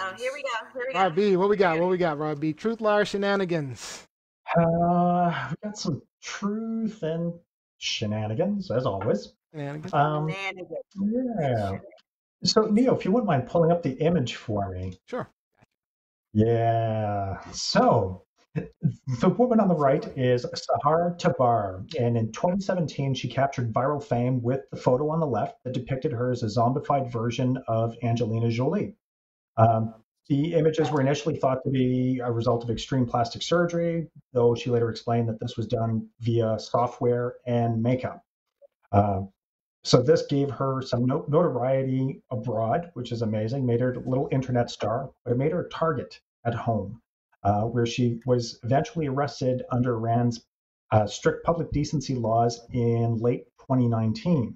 Oh, here we go. Here we go. Rob B, what we Here got? we What go. we got, Rob B? Truth, liar, shenanigans. We got some truth and shenanigans, as always. Shenanigans. Um, yeah. So, Neo, if you wouldn't mind pulling up the image for me. Sure. Yeah. So, the woman on the right is Sahar Tabar, and in 2017, she captured viral fame with the photo on the left that depicted her as a zombified version of Angelina Jolie. Um, the images were initially thought to be a result of extreme plastic surgery, though she later explained that this was done via software and makeup. Uh, so this gave her some notoriety abroad, which is amazing, made her a little internet star, but it made her a target at home, where she was eventually arrested under Iran's strict public decency laws in late 2019.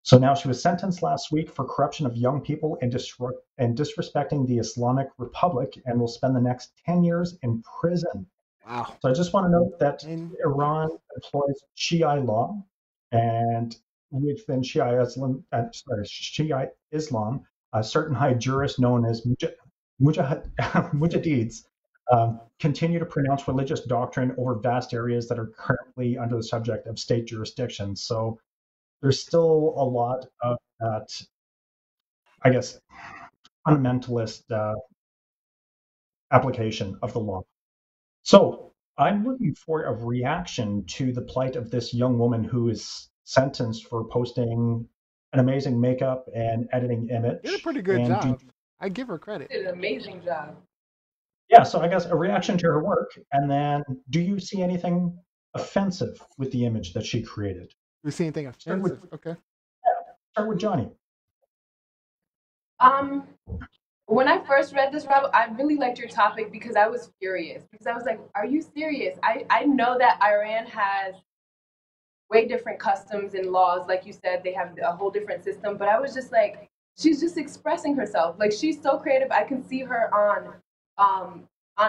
So now she was sentenced last week for corruption of young people and disrespecting the Islamic Republic, and will spend the next 10 years in prison. Wow. So I just want to note that And Iran employs Shia law, and within Shia Islam, a certain high jurists known as mujahids continue to pronounce religious doctrine over vast areas that are currently under the subject of state jurisdiction. So there's still a lot of that, I guess, fundamentalist application of the law. So I'm looking for a reaction to the plight of this young woman who is sentenced for posting an amazing makeup and editing did a image. pretty good And job. I give her credit. Did an amazing job. yeah, so I guess a reaction to her work. And then do you see anything offensive with the image that she created? We see anything Start with, offensive? Okay. start with Johnny. When I first read this, Rob, I really liked your topic because I was furious. Because I was like, are you serious? I know that Iran has way different customs and laws. Like you said, they have a whole different system. But I was just like, she's just expressing herself. Like, she's so creative. I can see her on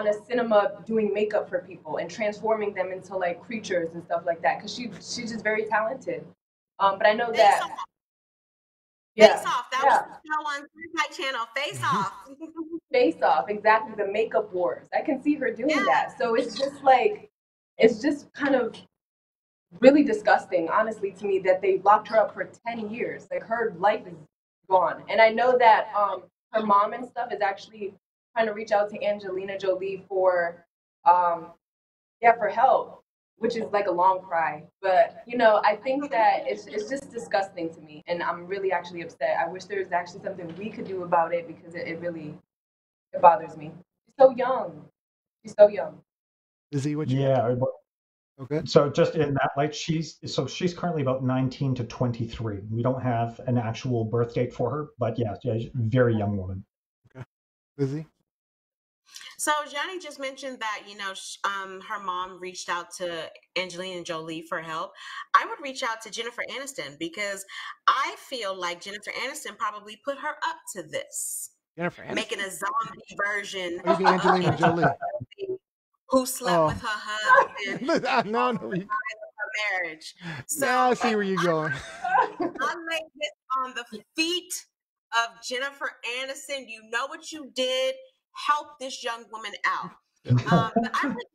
a cinema doing makeup for people and transforming them into like creatures and stuff like that. Because she's just very talented. But I know Face that. Off. Yeah. Face Off. That Yeah. was the show on my channel. Face Off. Face Off, exactly, the makeup wars. I can see her doing that. So it's just like, it's just kind of really disgusting, honestly, to me, that they locked her up for 10 years. Like, her life is gone. And I know that her mom and stuff is actually trying to reach out to Angelina Jolie for for help, which is like a long cry. But I think that it's just disgusting to me, and I'm really actually upset. I wish there was actually something we could do about it, because it really bothers me. She's so young. She's so young. Izzy, what you got? Yeah. Okay. So just in that light, she's currently about 19 to 23. We don't have an actual birth date for her, but yeah, very young woman. Okay. Izzy? So Johnny just mentioned that, her mom reached out to Angelina Jolie for help. I would reach out to Jennifer Aniston, because I feel like Jennifer Aniston probably put her up to this. Jennifer Aniston? Making a zombie version Oh, you mean Angelina of Jolie? who slept with her husband No, her marriage. So now I see where you're going. I laid this on the feet of Jennifer Aniston. You know what you did. Help this young woman out. But I was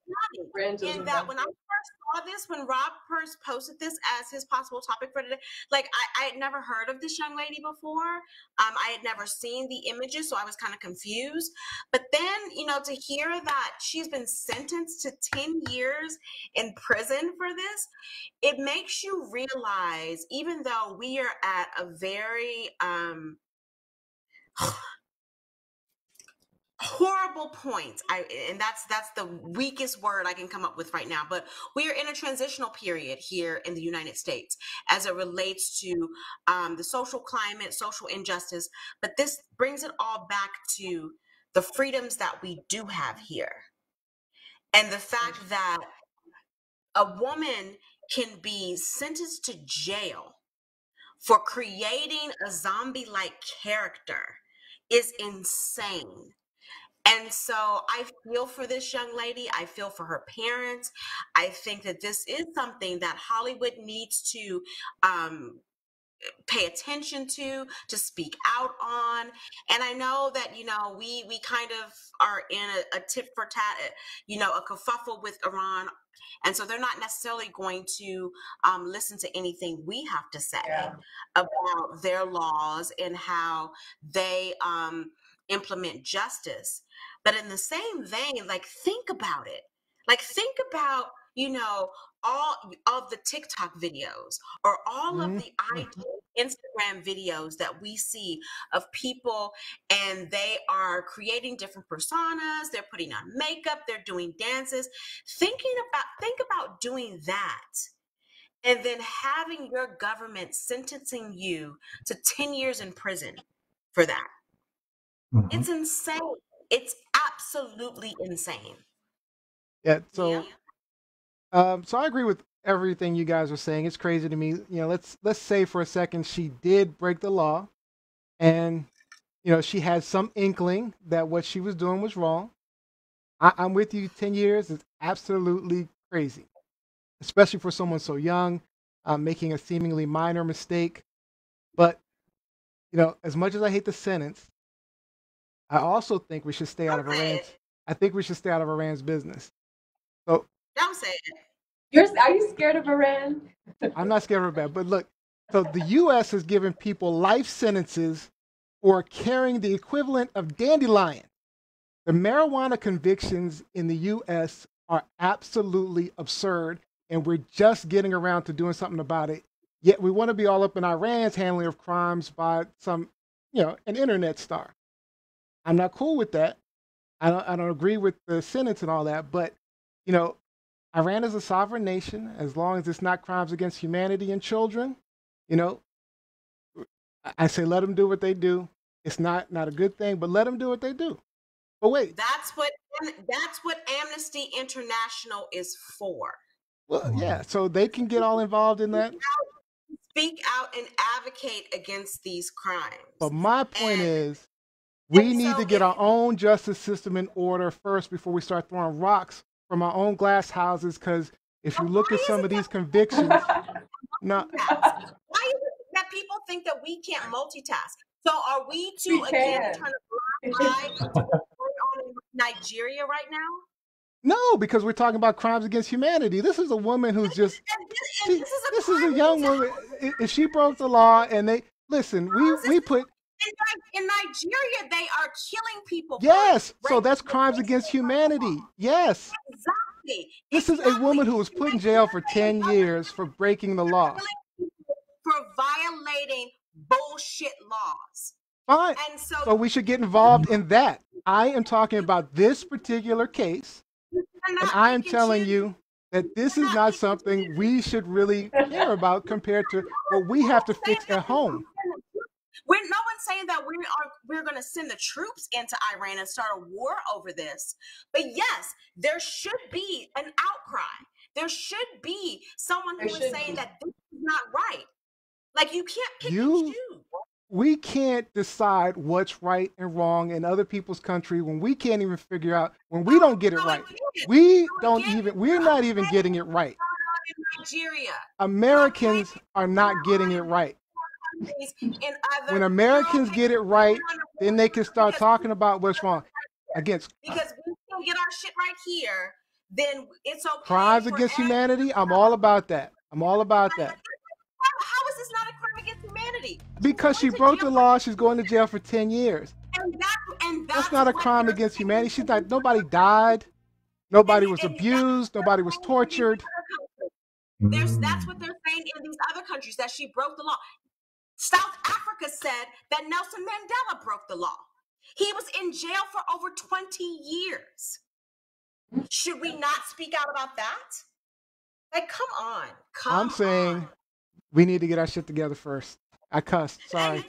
Johnny in that when I first saw this, when Rob first posted this as his possible topic for today, like I had never heard of this young lady before. I had never seen the images, so I was kind of confused. But then, to hear that she's been sentenced to 10 years in prison for this, it makes you realize, even though we are at a very horrible point, and that's the weakest word I can come up with right now, but we are in a transitional period here in the United States as it relates to the social climate, social injustice, but this brings it all back to the freedoms that we do have here, and the fact that a woman can be sentenced to jail for creating a zombie-like character is insane. And so I feel for this young lady. I feel for her parents. I think that this is something that Hollywood needs to pay attention to speak out on. And I know that, you know, we kind of are in a tit for tat, you know, a kerfuffle with Iran. And so they're not necessarily going to listen to anything we have to say about their laws and how they implement justice. But in the same vein, like, think about it. Like, think about, you know, all of the TikTok videos or all of the Instagram videos that we see of people, and they are creating different personas, they're putting on makeup, they're doing dances. Think about doing that and then having your government sentencing you to 10 years in prison for that. It's insane. It's absolutely insane. Yeah. So, so I agree with everything you guys are saying. It's crazy to me. You know, let's say for a second she did break the law, and you know she had some inkling that what she was doing was wrong. I'm with you. 10 years is absolutely crazy, especially for someone so young, making a seemingly minor mistake. But you know, as much as I hate the sentence, I also think we should stay out of Iran's. I think we should stay out of Iran's business. So don't say it. Are you scared of Iran? I'm not scared of Iran, but look. So the U.S. has given people life sentences for carrying the equivalent of dandelion. The marijuana convictions in the U.S. are absolutely absurd, and we're just getting around to doing something about it. Yet we want to be all up in Iran's handling of crimes by some, you know, an internet star. I'm not cool with that. I don't agree with the sentence and all that, but you know, Iran is a sovereign nation as long as it's not crimes against humanity and children. You know, I say let them do what they do. It's not a good thing, but let them do what they do. But wait, that's what Amnesty International is for. Well, yeah, so they can get all involved in that. Speak out and advocate against these crimes. But my point is, we need to get our own justice system in order first before we start throwing rocks from our own glass houses. Because if you look at some of these convictions, why is it that people think that we can't multitask? So are we to again turn a blind eye to what's going on in Nigeria right now? No, because we're talking about crimes against humanity. This is a woman who's just this is a young woman. If she broke the law and they listen, we put in Nigeria, they are killing people. Yes, so that's crimes against humanity. Yes. Exactly. This is a woman who was put in jail for 10 years for breaking the law. For violating bullshit laws. Fine. And so we should get involved in that. I am talking about this particular case, and I am telling you that this is not something we should really care about compared to what we have to fix at home. No one's saying that we're going to send the troops into Iran and start a war over this. But yes, there should be an outcry. There should be someone who is saying that this is not right. Like, you can't pick and choose. We can't decide what's right and wrong in other people's country when we can't even figure out, when we don't get it right. We're not even getting it right. Nigeria. Americans are not getting it right. When Americans get it right, then they can start talking about what's wrong. Because we can get our shit right here, then it's okay. Crimes against humanity, I'm all about that. I'm all about that. How is this not a crime against humanity? Because she broke the law, she's going to jail for 10 years. And that's not a crime against humanity. She's like, nobody died, nobody was abused, nobody was tortured. That's what they're saying in these other countries, that she broke the law. South Africa said that Nelson Mandela broke the law. He was in jail for over 20 years. Should we not speak out about that? Like, come on. I'm saying we need to get our shit together first. I cussed. Sorry.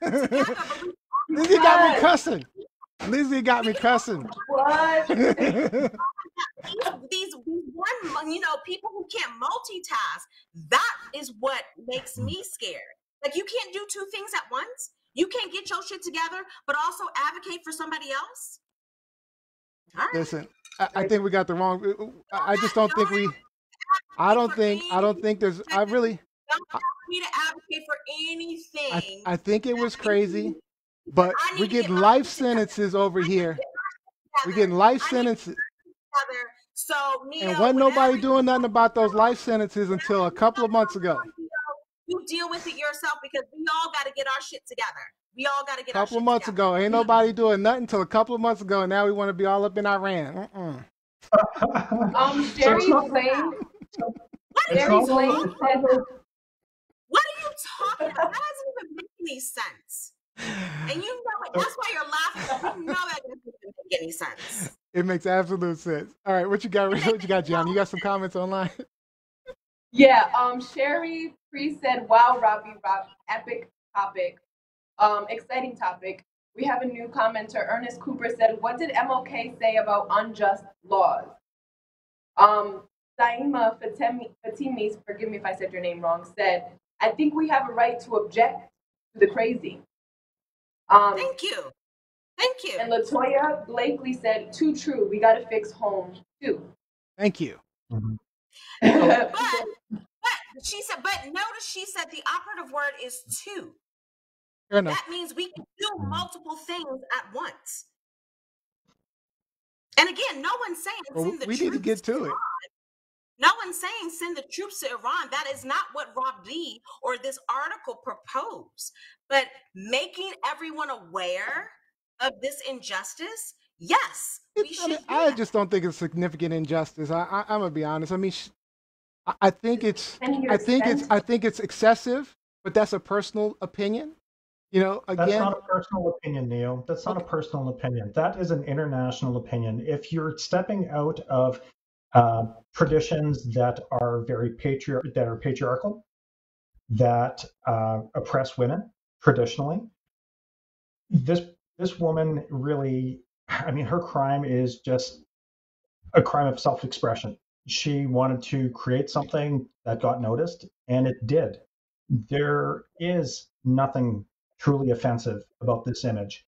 Lizzie got me cussing. Lizzie got me cussing. What? These people who can't multitask, that is what makes me scared. Like, you can't do two things at once. You can't get your shit together, but also advocate for somebody else. All right. Listen, I think we got the wrong. I just don't think we. I don't think there's. I really. Don't me to advocate for anything. I think it was crazy, but we're getting life sentences over here. We're getting life sentences. So, Neo, and wasn't nobody doing nothing about those life sentences until a couple of months ago. You deal with it yourself because we all got to get our shit together. We all got to get our shit together. A couple of months ago. Ain't nobody doing nothing until a couple of months ago, and now we want to be all up in Iran. Sherry's playing. Sherry's playing. What are you talking about? That doesn't even make any sense. And you know it. That's why you're laughing. You know that doesn't even make any sense. It makes absolute sense. All right, what you got? What you got, John? You got some comments online? Yeah. Sherry Priest said, "Wow, Robbie, epic topic, exciting topic." We have a new commenter. Ernest Cooper said, "What did MLK say about unjust laws?" Saima Fatimi, forgive me if I said your name wrong, said, "I think we have a right to object to the crazy." Thank you. Thank you. And Latoya Blakely said, "Too true. We got to fix home too." Thank you. Mm-hmm. but she said, but notice she said the operative word is two. Fair enough. That means we can do multiple things at once. And again, no one's saying send the troops. We need to get to it. No one's saying send the troops to Iran. That is not what Rob D or this article proposed. But making everyone aware of this injustice, yes, we should. I just don't think it's significant injustice. I'm gonna be honest. I mean, I think it's excessive, but that's a personal opinion. You know, again, that's not a personal opinion, Neil. That's not a personal opinion. That is an international opinion. If you're stepping out of traditions that are very patriarchal, that oppress women traditionally, this woman really, I mean, her crime is just a crime of self-expression. She wanted to create something that got noticed, and it did. There is nothing truly offensive about this image.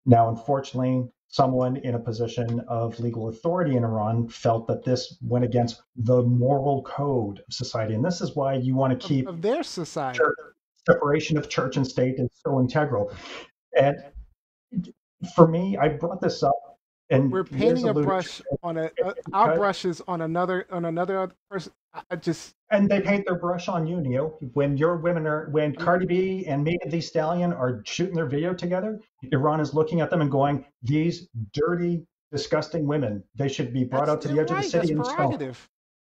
Now, unfortunately, someone in a position of legal authority in Iran felt that this went against the moral code of society. And this is why you want to keep of their society. Separation of church and state is so integral. And for me, I brought this up. And we're painting a brush on our brushes on another person. And they paint their brush on you, Neil. When when Cardi B and Megan Thee Stallion are shooting their video together, Iran is looking at them and going, "These dirty, disgusting women. They should be brought out to the edge of the city and stoned."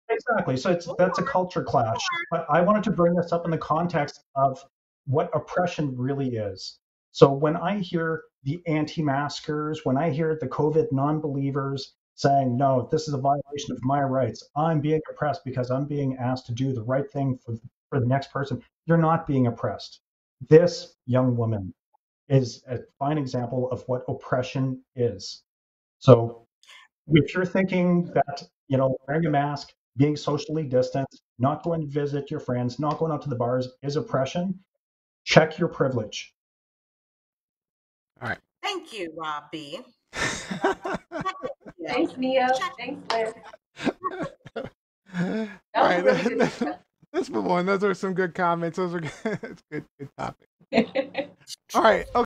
Exactly. So that's a culture clash. But I wanted to bring this up in the context of what oppression really is. So when I hear the anti-maskers, when I hear the COVID non-believers saying, "No, this is a violation of my rights. I'm being oppressed because I'm being asked to do the right thing for the next person," you're not being oppressed. This young woman is a fine example of what oppression is. So if you're thinking that, wearing a mask, being socially distanced, not going to visit your friends, not going out to the bars is oppression, check your privilege. All right. Thank you, Rob B. Thanks, Mia. Thanks, Liz. All right, let's move on. Those are some good comments. Those are good, good topic. All right. Okay.